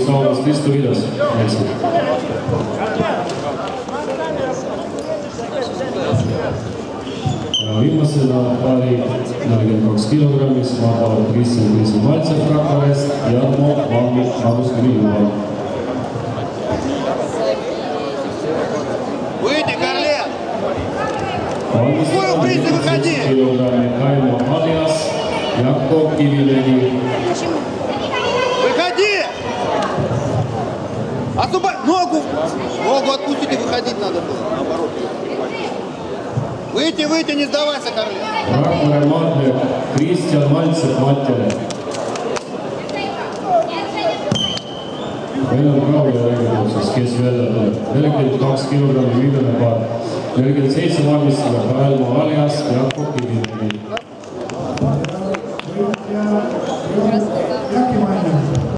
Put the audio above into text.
Kaunast Risto Vidas. Ja viimasena paari 42 kilogrammis vaatavad Kristjan Valtsev Rakverest ja Magus Kiriluva. Выйди, Корлет! Какой выйди, выходи! Kaimo Alias, Jakko Kivimägi. Выходи! Ногу! Ногу отпустите, выходить надо было, наоборот. Выйти, не сдавайся, Корлет! Rakvere maadleb Kristjan Valtsev Matjale. Meil on Kaule räägitud, kes välja tuleb. 42 kilogrammi viimane paar. 47 valmistada Kaimo Alias, Jakko Kivimägi.